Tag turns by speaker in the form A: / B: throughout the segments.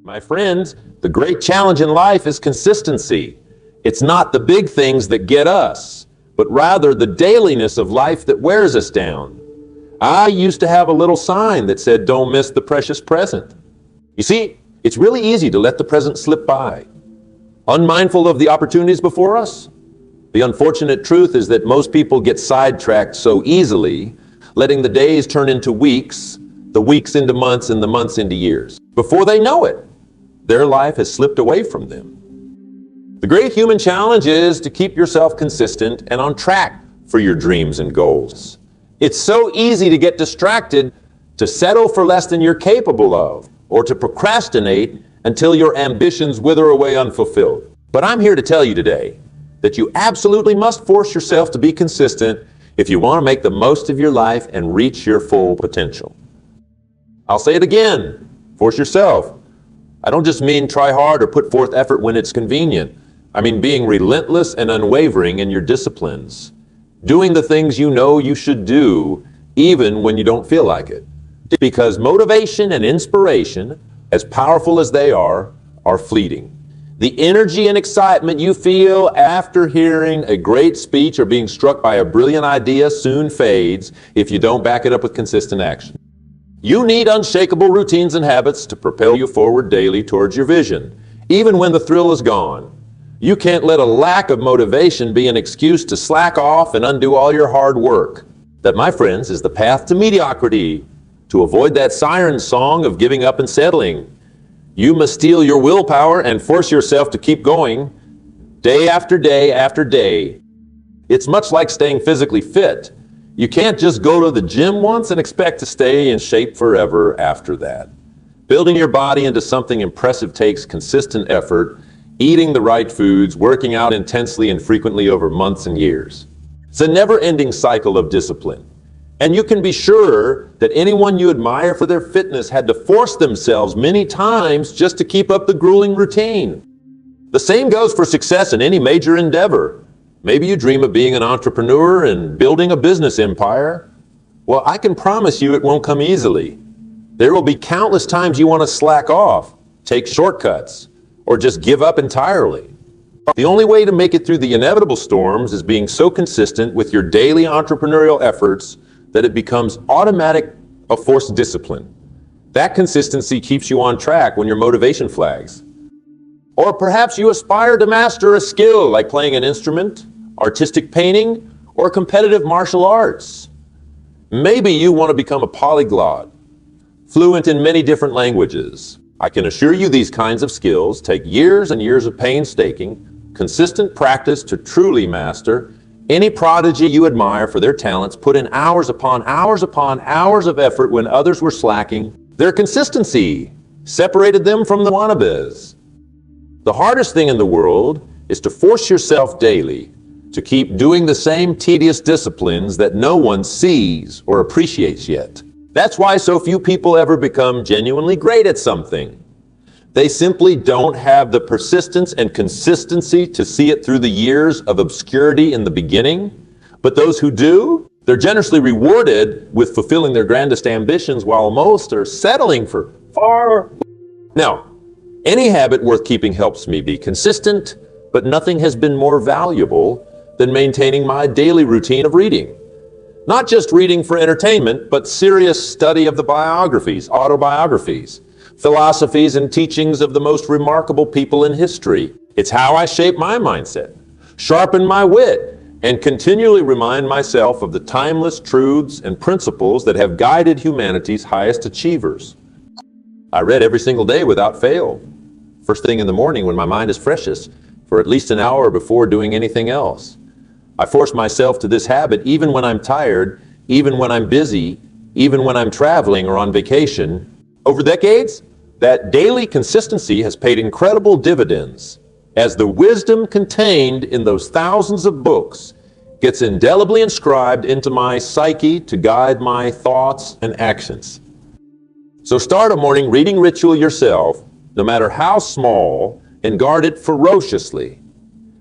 A: My friends, the great challenge in life is consistency. It's not the big things that get us, but rather the dailiness of life that wears us down. I used to have a little sign that said, "Don't miss the precious present." You see, it's really easy to let the present slip by, unmindful of the opportunities before us. The unfortunate truth is that most people get sidetracked so easily, letting the days turn into weeks, the weeks into months, and the months into years. Before they know it, their life has slipped away from them. The great human challenge is to keep yourself consistent and on track for your dreams and goals. It's so easy to get distracted, to settle for less than you're capable of, or to procrastinate until your ambitions wither away unfulfilled. But I'm here to tell you today that you absolutely must force yourself to be consistent if you want to make the most of your life and reach your full potential. I'll say it again, force yourself. I don't just mean try hard or put forth effort when it's convenient. I mean being relentless and unwavering in your disciplines, doing the things you know you should do even when you don't feel like it. Because motivation and inspiration, as powerful as they are fleeting. The energy and excitement you feel after hearing a great speech or being struck by a brilliant idea soon fades if you don't back it up with consistent action. You need unshakable routines and habits to propel you forward daily towards your vision, even when the thrill is gone. You can't let a lack of motivation be an excuse to slack off and undo all your hard work. That, my friends, is the path to mediocrity. To avoid that siren song of giving up and settling, you must steel your willpower and force yourself to keep going, day after day after day. It's much like staying physically fit. You can't just go to the gym once and expect to stay in shape forever after that. Building your body into something impressive takes consistent effort, eating the right foods, working out intensely and frequently over months and years. It's a never-ending cycle of discipline. And you can be sure that anyone you admire for their fitness had to force themselves many times just to keep up the grueling routine. The same goes for success in any major endeavor. Maybe you dream of being an entrepreneur and building a business empire. Well, I can promise you it won't come easily. There will be countless times you want to slack off, take shortcuts, or just give up entirely. The only way to make it through the inevitable storms is being so consistent with your daily entrepreneurial efforts that it becomes automatic, a forced discipline. That consistency keeps you on track when your motivation flags. Or perhaps you aspire to master a skill like playing an instrument, artistic painting, or competitive martial arts. Maybe you want to become a polyglot, fluent in many different languages. I can assure you these kinds of skills take years and years of painstaking, consistent practice to truly master. Any prodigy you admire for their talents put in hours upon hours upon hours of effort when others were slacking. Their consistency separated them from the wannabes. The hardest thing in the world is to force yourself daily to keep doing the same tedious disciplines that no one sees or appreciates yet. That's why so few people ever become genuinely great at something. They simply don't have the persistence and consistency to see it through the years of obscurity in the beginning. But those who do, they're generously rewarded with fulfilling their grandest ambitions while most are settling for far. Now, any habit worth keeping helps me be consistent, but nothing has been more valuable than maintaining my daily routine of reading. Not just reading for entertainment, but serious study of the biographies, autobiographies, philosophies and teachings of the most remarkable people in history. It's how I shape my mindset, sharpen my wit, and continually remind myself of the timeless truths and principles that have guided humanity's highest achievers. I read every single day without fail, first thing in the morning when my mind is freshest, for at least an hour before doing anything else. I force myself to this habit even when I'm tired, even when I'm busy, even when I'm traveling or on vacation. Over decades, that daily consistency has paid incredible dividends as the wisdom contained in those thousands of books gets indelibly inscribed into my psyche to guide my thoughts and actions. So start a morning reading ritual yourself, no matter how small, and guard it ferociously.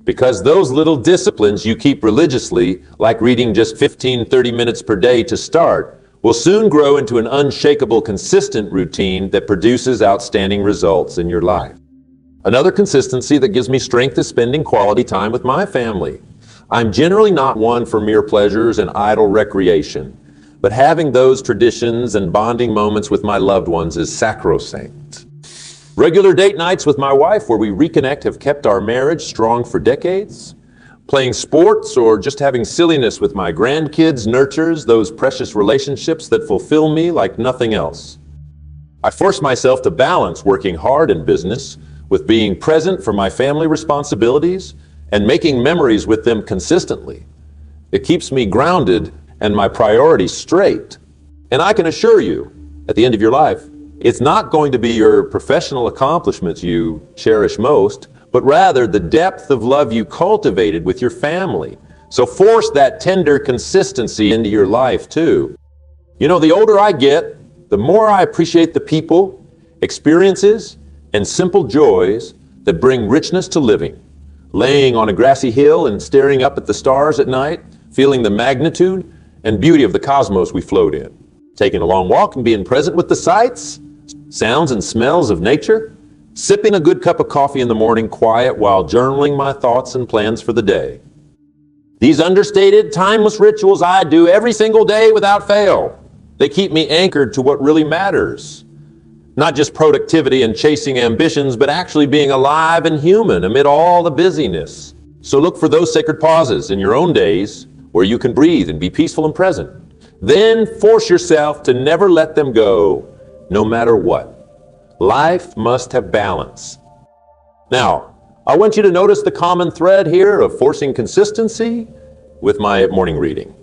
A: Because those little disciplines you keep religiously, like reading just 15-30 minutes per day to start, will soon grow into an unshakable, consistent routine that produces outstanding results in your life. Another consistency that gives me strength is spending quality time with my family. I'm generally not one for mere pleasures and idle recreation, but having those traditions and bonding moments with my loved ones is sacrosanct. Regular date nights with my wife where we reconnect have kept our marriage strong for decades. Playing sports or just having silliness with my grandkids nurtures those precious relationships that fulfill me like nothing else. I force myself to balance working hard in business with being present for my family responsibilities and making memories with them consistently. It keeps me grounded and my priorities straight. And I can assure you, at the end of your life, it's not going to be your professional accomplishments you cherish most, but rather the depth of love you cultivated with your family. So force that tender consistency into your life too. You know, the older I get, the more I appreciate the people, experiences, and simple joys that bring richness to living. Laying on a grassy hill and staring up at the stars at night, feeling the magnitude and beauty of the cosmos we float in. Taking a long walk and being present with the sights, sounds and smells of nature. Sipping a good cup of coffee in the morning, quiet while journaling my thoughts and plans for the day. These understated, timeless rituals I do every single day without fail. They keep me anchored to what really matters. Not just productivity and chasing ambitions, but actually being alive and human amid all the busyness. So look for those sacred pauses in your own days where you can breathe and be peaceful and present. Then force yourself to never let them go, no matter what. Life must have balance. Now, I want you to notice the common thread here of forcing consistency with my morning reading,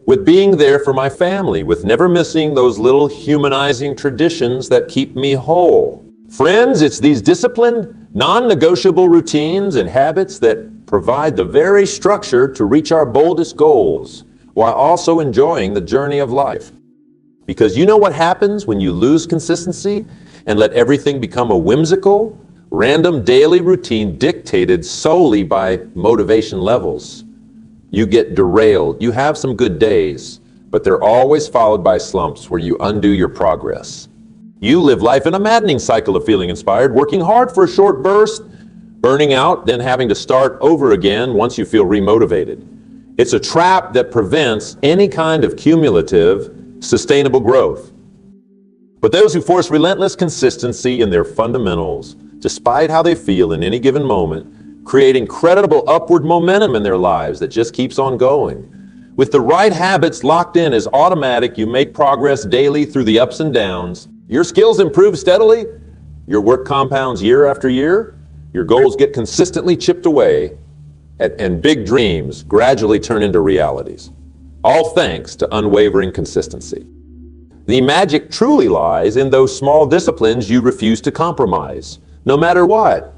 A: with being there for my family, with never missing those little humanizing traditions that keep me whole. Friends, it's these disciplined, non-negotiable routines and habits that provide the very structure to reach our boldest goals, while also enjoying the journey of life. Because you know what happens when you lose consistency and let everything become a whimsical, random daily routine dictated solely by motivation levels. You get derailed. You have some good days, but they're always followed by slumps where you undo your progress. You live life in a maddening cycle of feeling inspired, working hard for a short burst, burning out, then having to start over again once you feel remotivated. It's a trap that prevents any kind of cumulative, sustainable growth. But those who force relentless consistency in their fundamentals, despite how they feel in any given moment, create incredible upward momentum in their lives that just keeps on going. With the right habits locked in as automatic, you make progress daily through the ups and downs. Your skills improve steadily, your work compounds year after year, your goals get consistently chipped away, and big dreams gradually turn into realities. All thanks to unwavering consistency. The magic truly lies in those small disciplines you refuse to compromise, no matter what.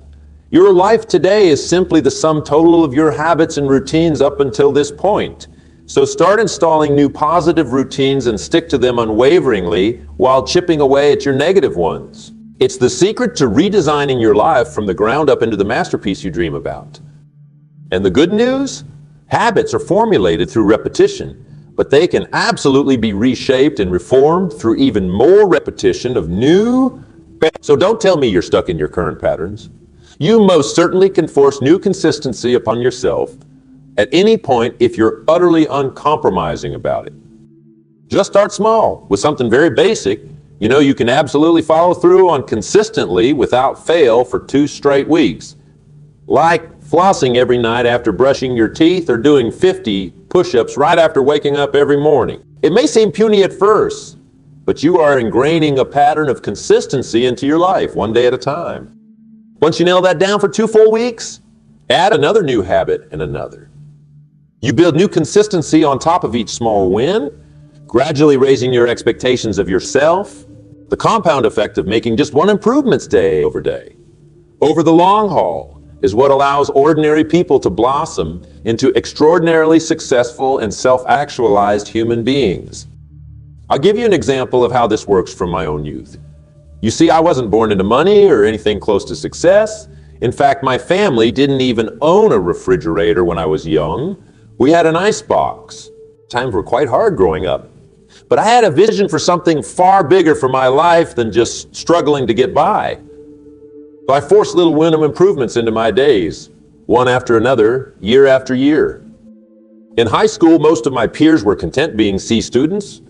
A: Your life today is simply the sum total of your habits and routines up until this point. So start installing new positive routines and stick to them unwaveringly while chipping away at your negative ones. It's the secret to redesigning your life from the ground up into the masterpiece you dream about. And the good news? Habits are formulated through repetition, but they can absolutely be reshaped and reformed through even more repetition of new. So don't tell me you're stuck in your current patterns. You most certainly can force new consistency upon yourself at any point if you're utterly uncompromising about it. Just start small with something very basic. You know you can absolutely follow through on consistently without fail for 2 straight weeks. Like flossing every night after brushing your teeth or doing 50 push-ups right after waking up every morning. It may seem puny at first, but you are ingraining a pattern of consistency into your life, one day at a time. Once you nail that down for 2 full weeks, add another new habit and another. You build new consistency on top of each small win, gradually raising your expectations of yourself, the compound effect of making just one improvement day over day. Over the long haul is what allows ordinary people to blossom into extraordinarily successful and self-actualized human beings. I'll give you an example of how this works from my own youth. You see, I wasn't born into money or anything close to success. In fact, my family didn't even own a refrigerator when I was young. We had an ice box. Times were quite hard growing up. But I had a vision for something far bigger for my life than just struggling to get by. So I forced little winning improvements into my days, one after another, year after year. In high school, most of my peers were content being C students,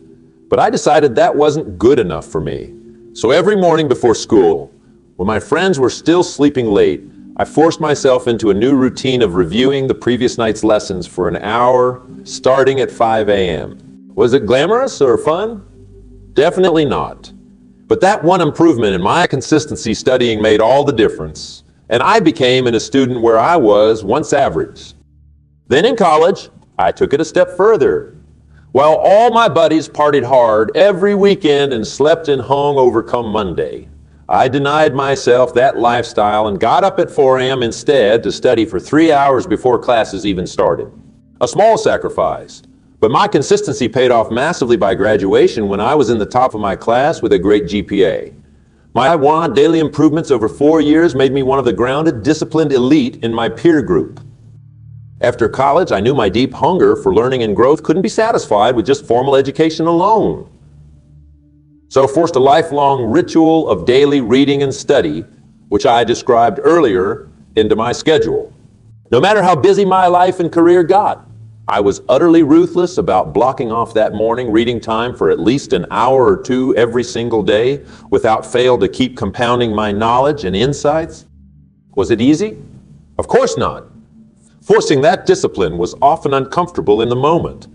A: but I decided that wasn't good enough for me. So every morning before school, when my friends were still sleeping late, I forced myself into a new routine of reviewing the previous night's lessons for an hour, starting at 5 a.m. Was it glamorous or fun? Definitely not. But that one improvement in my consistency studying made all the difference, and I became a student where I was once average. Then in college, I took it a step further. While all my buddies partied hard every weekend and slept in hungover come Monday, I denied myself that lifestyle and got up at 4 a.m. instead to study for 3 hours before classes even started. A small sacrifice, but my consistency paid off massively by graduation when I was in the top of my class with a great GPA. My daily improvements over 4 years made me one of the grounded, disciplined elite in my peer group. After college, I knew my deep hunger for learning and growth couldn't be satisfied with just formal education alone. So I forced a lifelong ritual of daily reading and study, which I described earlier, into my schedule. No matter how busy my life and career got, I was utterly ruthless about blocking off that morning reading time for at least an hour or two every single day, without fail to keep compounding my knowledge and insights. Was it easy? Of course not. Forcing that discipline was often uncomfortable in the moment.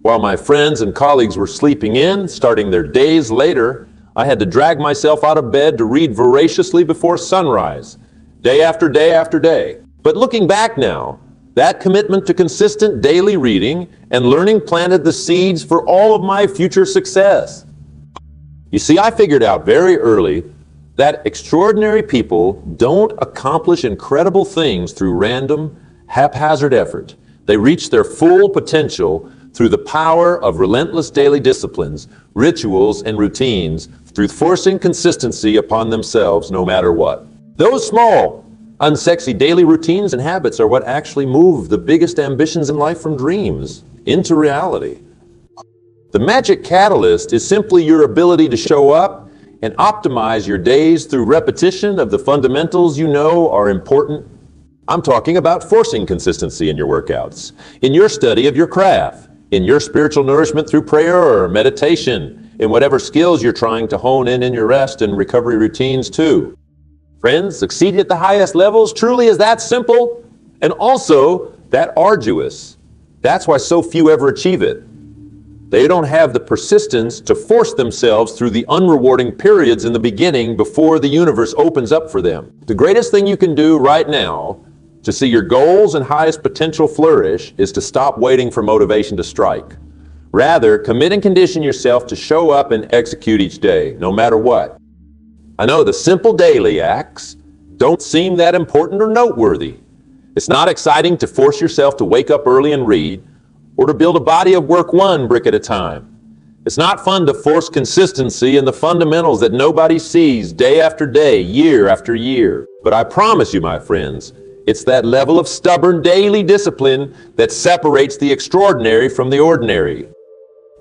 A: While my friends and colleagues were sleeping in, starting their days later, I had to drag myself out of bed to read voraciously before sunrise, day after day after day. But looking back now, that commitment to consistent daily reading and learning planted the seeds for all of my future success. You see, I figured out very early that extraordinary people don't accomplish incredible things through random, haphazard effort. They reach their full potential through the power of relentless daily disciplines, rituals, and routines, through forcing consistency upon themselves no matter what. Those small, unsexy daily routines and habits are what actually move the biggest ambitions in life from dreams into reality. The magic catalyst is simply your ability to show up and optimize your days through repetition of the fundamentals you know are important. I'm talking about forcing consistency in your workouts, in your study of your craft, in your spiritual nourishment through prayer or meditation, in whatever skills you're trying to hone in your rest and recovery routines too. Friends, succeeding at the highest levels truly is that simple and also that arduous. That's why so few ever achieve it. They don't have the persistence to force themselves through the unrewarding periods in the beginning before the universe opens up for them. The greatest thing you can do right now to see your goals and highest potential flourish is to stop waiting for motivation to strike. Rather, commit and condition yourself to show up and execute each day, no matter what. I know the simple daily acts don't seem that important or noteworthy. It's not exciting to force yourself to wake up early and read, or to build a body of work one brick at a time. It's not fun to force consistency in the fundamentals that nobody sees day after day, year after year. But I promise you, my friends, it's that level of stubborn daily discipline that separates the extraordinary from the ordinary.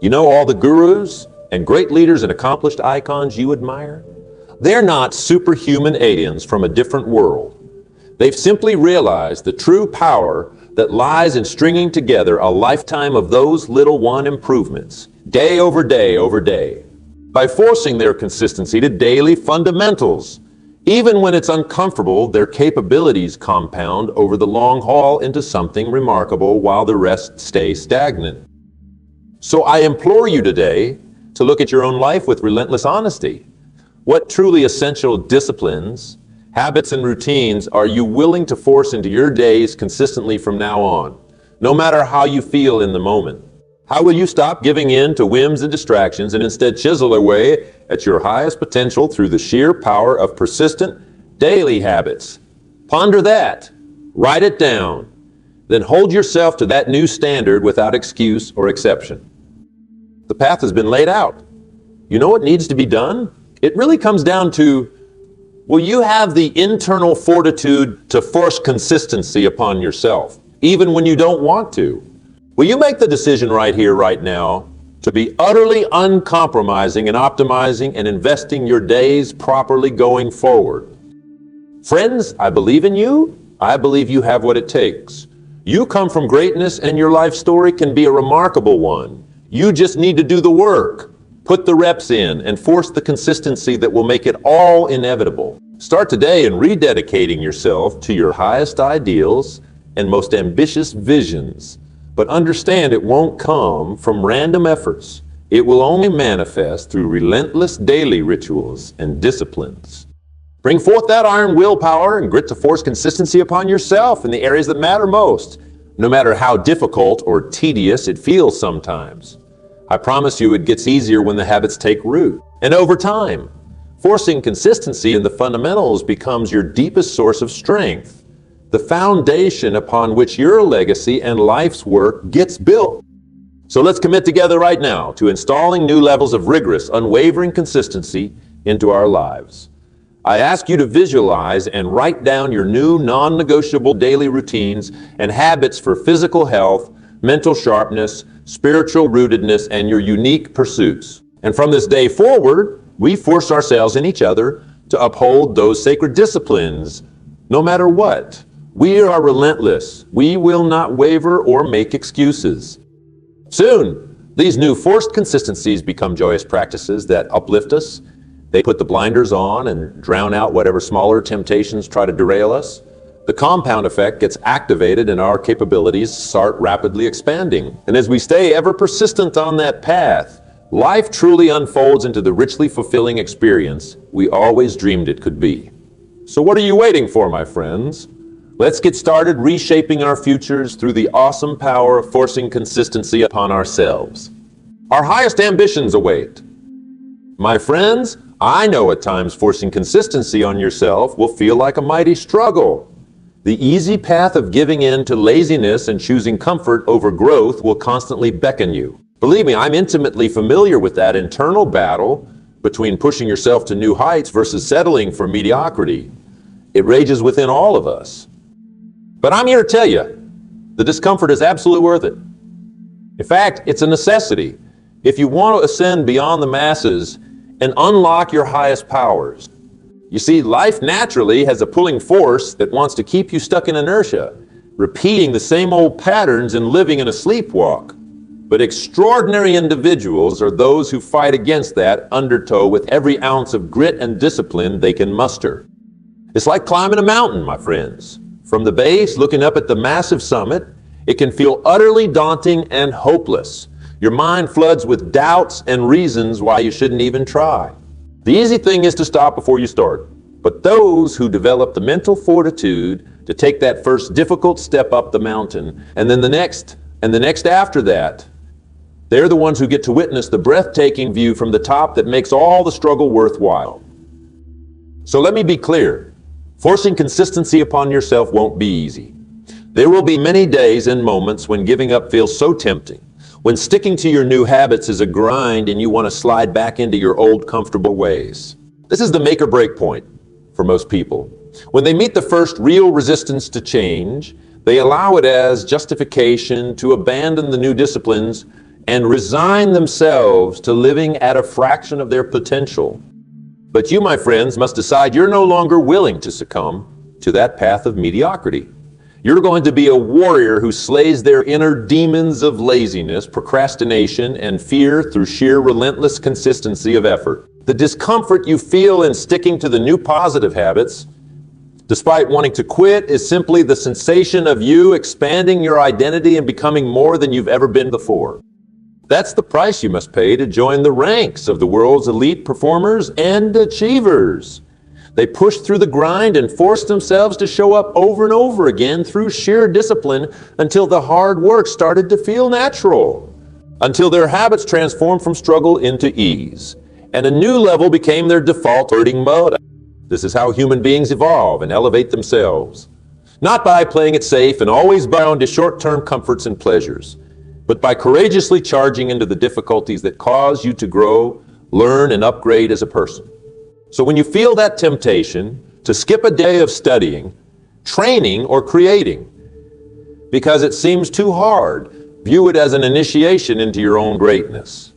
A: You know all the gurus and great leaders and accomplished icons you admire? They're not superhuman aliens from a different world. They've simply realized the true power that lies in stringing together a lifetime of those little one improvements, day over day over day, by forcing their consistency to daily fundamentals. Even when it's uncomfortable, their capabilities compound over the long haul into something remarkable while the rest stay stagnant. So I implore you today to look at your own life with relentless honesty. What truly essential disciplines, habits, and routines are you willing to force into your days consistently from now on, no matter how you feel in the moment? How will you stop giving in to whims and distractions and instead chisel away at your highest potential through the sheer power of persistent daily habits? Ponder that. Write it down. Then hold yourself to that new standard without excuse or exception. The path has been laid out. You know what needs to be done? It really comes down to, will you have the internal fortitude to force consistency upon yourself, even when you don't want to? Will you make the decision right here, right now, to be utterly uncompromising in optimizing and investing your days properly going forward. Friends, I believe in you. I believe you have what it takes. You come from greatness and your life story can be a remarkable one. You just need to do the work, put the reps in, and force the consistency that will make it all inevitable. Start today in rededicating yourself to your highest ideals and most ambitious visions. But understand it won't come from random efforts. It will only manifest through relentless daily rituals and disciplines. Bring forth that iron willpower and grit to force consistency upon yourself in the areas that matter most, no matter how difficult or tedious it feels sometimes. I promise you it gets easier when the habits take root. And over time, forcing consistency in the fundamentals becomes your deepest source of strength, the foundation upon which your legacy and life's work gets built. So let's commit together right now to installing new levels of rigorous, unwavering consistency into our lives. I ask you to visualize and write down your new non-negotiable daily routines and habits for physical health, mental sharpness, spiritual rootedness, and your unique pursuits. And from this day forward, we force ourselves and each other to uphold those sacred disciplines, no matter what. We are relentless. We will not waver or make excuses. Soon, these new forced consistencies become joyous practices that uplift us. They put the blinders on and drown out whatever smaller temptations try to derail us. The compound effect gets activated and our capabilities start rapidly expanding. And as we stay ever persistent on that path, life truly unfolds into the richly fulfilling experience we always dreamed it could be. So what are you waiting for, my friends? Let's get started reshaping our futures through the awesome power of forcing consistency upon ourselves. Our highest ambitions await. My friends, I know at times forcing consistency on yourself will feel like a mighty struggle. The easy path of giving in to laziness and choosing comfort over growth will constantly beckon you. Believe me, I'm intimately familiar with that internal battle between pushing yourself to new heights versus settling for mediocrity. It rages within all of us. But I'm here to tell you, the discomfort is absolutely worth it. In fact, it's a necessity if you want to ascend beyond the masses and unlock your highest powers. You see, life naturally has a pulling force that wants to keep you stuck in inertia, repeating the same old patterns and living in a sleepwalk. But extraordinary individuals are those who fight against that undertow with every ounce of grit and discipline they can muster. It's like climbing a mountain, my friends. From the base, looking up at the massive summit, it can feel utterly daunting and hopeless. Your mind floods with doubts and reasons why you shouldn't even try. The easy thing is to stop before you start. But those who develop the mental fortitude to take that first difficult step up the mountain, and then the next, and the next after that, they're the ones who get to witness the breathtaking view from the top that makes all the struggle worthwhile. So let me be clear. Forcing consistency upon yourself won't be easy. There will be many days and moments when giving up feels so tempting, when sticking to your new habits is a grind and you want to slide back into your old comfortable ways. This is the make or break point for most people. When they meet the first real resistance to change, they allow it as justification to abandon the new disciplines and resign themselves to living at a fraction of their potential. But you, my friends, must decide you're no longer willing to succumb to that path of mediocrity. You're going to be a warrior who slays their inner demons of laziness, procrastination, and fear through sheer relentless consistency of effort. The discomfort you feel in sticking to the new positive habits, despite wanting to quit, is simply the sensation of you expanding your identity and becoming more than you've ever been before. That's the price you must pay to join the ranks of the world's elite performers and achievers. They pushed through the grind and forced themselves to show up over and over again through sheer discipline until the hard work started to feel natural, until their habits transformed from struggle into ease, and a new level became their default operating mode. This is how human beings evolve and elevate themselves, not by playing it safe and always bound to short-term comforts and pleasures, but by courageously charging into the difficulties that cause you to grow, learn, and upgrade as a person. So when you feel that temptation to skip a day of studying, training, or creating because it seems too hard, view it as an initiation into your own greatness.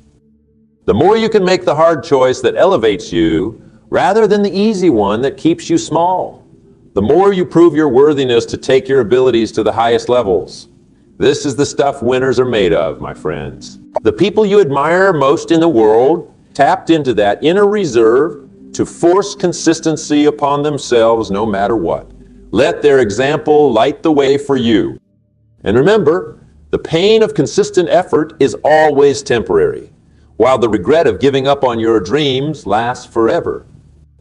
A: The more you can make the hard choice that elevates you, rather than the easy one that keeps you small, the more you prove your worthiness to take your abilities to the highest levels. This is the stuff winners are made of, my friends. The people you admire most in the world tapped into that inner reserve to force consistency upon themselves no matter what. Let their example light the way for you. And remember, the pain of consistent effort is always temporary, while the regret of giving up on your dreams lasts forever.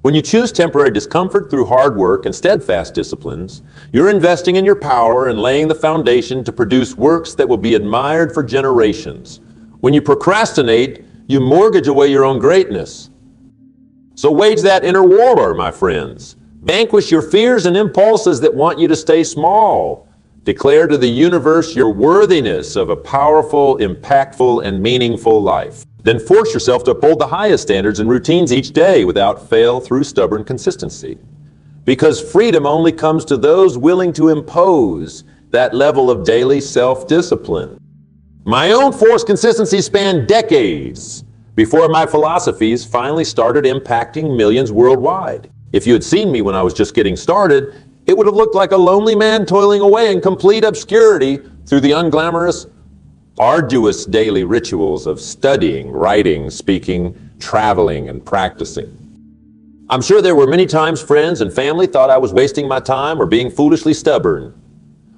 A: When you choose temporary discomfort through hard work and steadfast disciplines, you're investing in your power and laying the foundation to produce works that will be admired for generations. When you procrastinate, you mortgage away your own greatness. So wage that inner war, my friends. Vanquish your fears and impulses that want you to stay small. Declare to the universe your worthiness of a powerful, impactful, and meaningful life. Then force yourself to uphold the highest standards and routines each day without fail through stubborn consistency. Because freedom only comes to those willing to impose that level of daily self-discipline. My own forced consistency spanned decades before my philosophies finally started impacting millions worldwide. If you had seen me when I was just getting started, it would have looked like a lonely man toiling away in complete obscurity through the unglamorous, arduous daily rituals of studying, writing, speaking, traveling, and practicing. I'm sure there were many times friends and family thought I was wasting my time or being foolishly stubborn.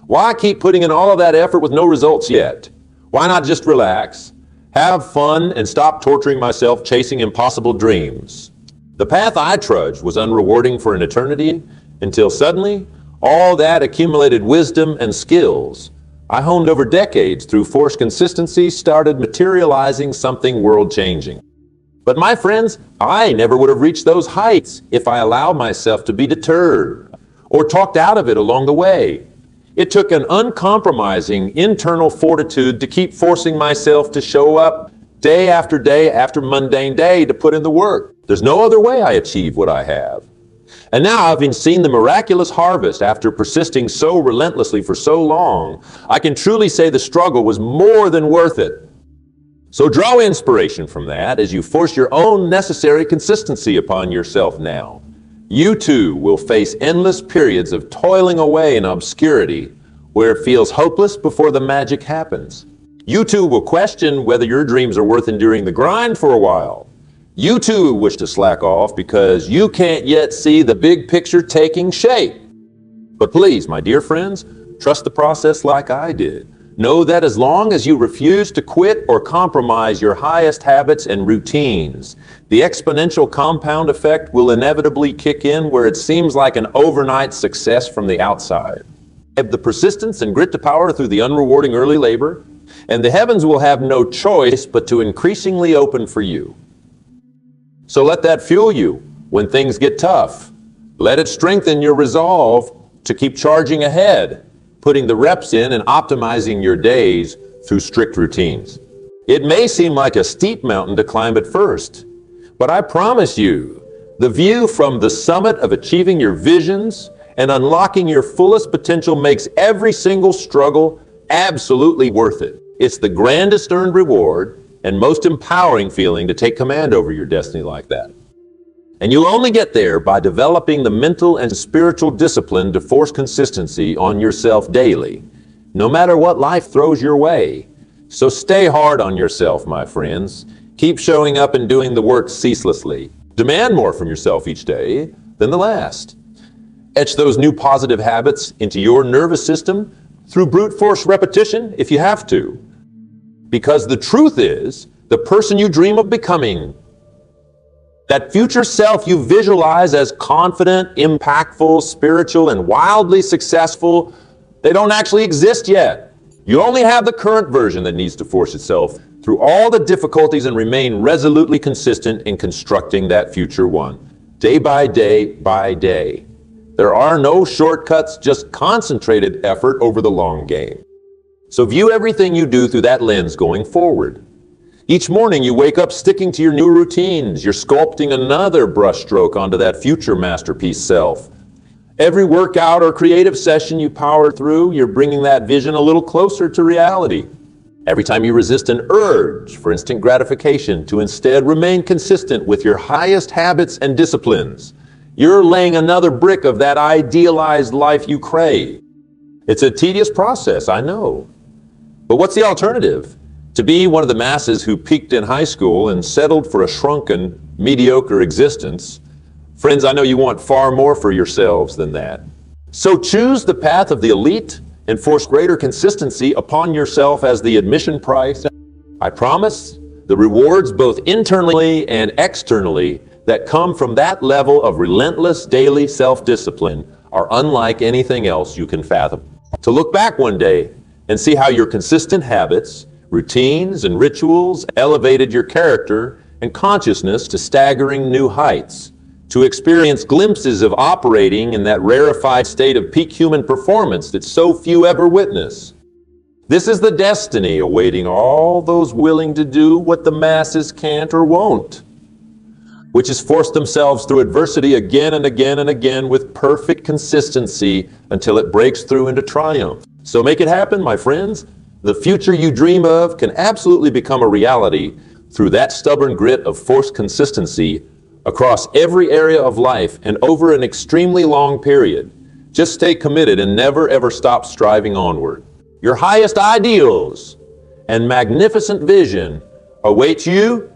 A: Why keep putting in all of that effort with no results yet? Why not just relax, have fun, and stop torturing myself chasing impossible dreams? The path I trudged was unrewarding for an eternity until suddenly, all that accumulated wisdom and skills I honed over decades through forced consistency started materializing something world-changing. But my friends, I never would have reached those heights if I allowed myself to be deterred or talked out of it along the way. It took an uncompromising internal fortitude to keep forcing myself to show up day after mundane day to put in the work. There's no other way I achieve what I have. And now, having seen the miraculous harvest after persisting so relentlessly for so long, I can truly say the struggle was more than worth it. So draw inspiration from that as you force your own necessary consistency upon yourself now. You too will face endless periods of toiling away in obscurity where it feels hopeless before the magic happens. You too will question whether your dreams are worth enduring the grind for a while. You too wish to slack off because you can't yet see the big picture taking shape. But please, my dear friends, trust the process like I did. Know that as long as you refuse to quit or compromise your highest habits and routines, the exponential compound effect will inevitably kick in where it seems like an overnight success from the outside. Have the persistence and grit to power through the unrewarding early labor, and the heavens will have no choice but to increasingly open for you. So let that fuel you when things get tough. Let it strengthen your resolve to keep charging ahead, putting the reps in and optimizing your days through strict routines. It may seem like a steep mountain to climb at first, but I promise you, the view from the summit of achieving your visions and unlocking your fullest potential makes every single struggle absolutely worth it. It's the grandest earned reward and most empowering feeling to take command over your destiny like that. And you'll only get there by developing the mental and spiritual discipline to force consistency on yourself daily, no matter what life throws your way. So stay hard on yourself, my friends. Keep showing up and doing the work ceaselessly. Demand more from yourself each day than the last. Etch those new positive habits into your nervous system through brute force repetition if you have to. Because the truth is, the person you dream of becoming, that future self you visualize as confident, impactful, spiritual, and wildly successful, they don't actually exist yet. You only have the current version that needs to force itself through all the difficulties and remain resolutely consistent in constructing that future one, day by day by day. There are no shortcuts, just concentrated effort over the long game. So view everything you do through that lens going forward. Each morning you wake up sticking to your new routines. You're sculpting another brushstroke onto that future masterpiece self. Every workout or creative session you power through, you're bringing that vision a little closer to reality. Every time you resist an urge for instant gratification to instead remain consistent with your highest habits and disciplines, you're laying another brick of that idealized life you crave. It's a tedious process, I know. But what's the alternative? To be one of the masses who peaked in high school and settled for a shrunken, mediocre existence? Friends, I know you want far more for yourselves than that. So choose the path of the elite and force greater consistency upon yourself as the admission price. I promise the rewards both internally and externally that come from that level of relentless daily self-discipline are unlike anything else you can fathom. To look back one day and see how your consistent habits, routines, and rituals elevated your character and consciousness to staggering new heights. To experience glimpses of operating in that rarefied state of peak human performance that so few ever witness. This is the destiny awaiting all those willing to do what the masses can't or won't, which has forced themselves through adversity again and again and again with perfect consistency until it breaks through into triumph. So make it happen, my friends. The future you dream of can absolutely become a reality through that stubborn grit of forced consistency across every area of life and over an extremely long period. Just stay committed and never ever stop striving onward. Your highest ideals and magnificent vision await you